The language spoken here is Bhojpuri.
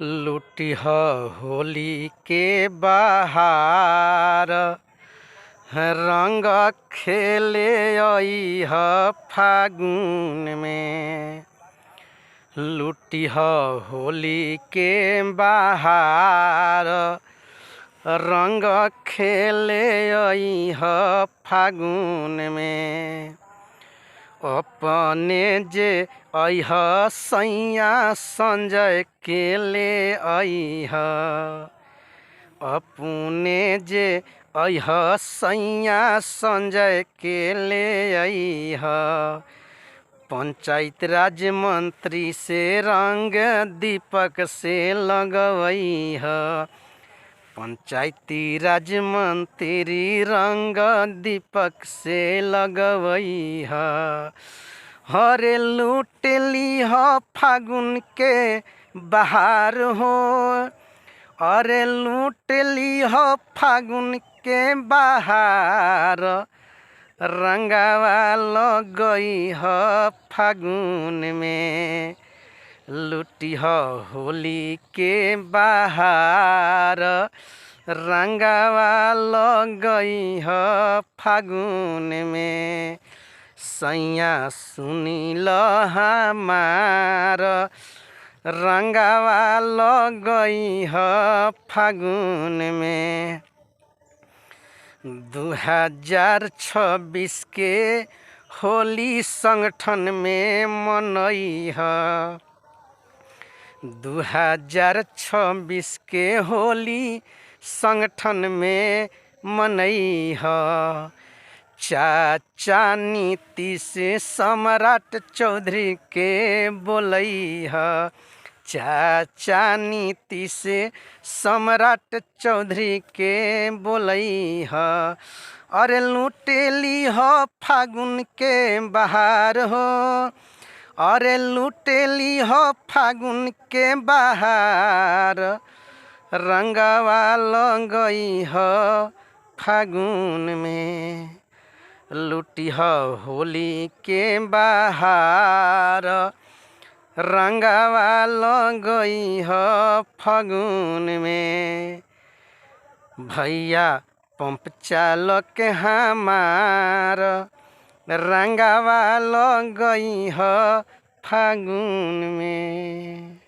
लुटिह होली के बहार, रंग खेले अइह फागुन में। लुटिह होली के बहार, रंग खेले अइह फागुन में। अपने जे अइह सैया संजय के ले अइह, अपने जे अइह सैया संजय के ले अइह। पंचायत राज मंत्री से रंग दीपक से लगवइह, पंचायती राज मंत्री रंग दीपक से लगवइह। हरे लूट लीह फागुन के बहार हो, अरे लूट लीह फागुन के बहार, रंगवा लगइह फागुन में। लुटिह होली के बहार, रंगवा लगइह फागुन में। सैया सुनिल हमार, रंगवा लगइह फागुन में। 2026 के होली संगठन में मनइह, 2026 के होली संगठन में मनइह। चाचा नीतीश सम्राट चौधरी के बोलइह, चाचा नीतीश सम्राट चौधरी के बोलइह। अरे लूट लीह फागुन के बहार हो, अरे लूट लीह फागुन के बहार, रंगवा लगइह फागुन में। लुटिह होली के बहार, रंगवा लगइह फागुन में। भैया पंप चालक हमार, रंगवा लगइह फागुन में।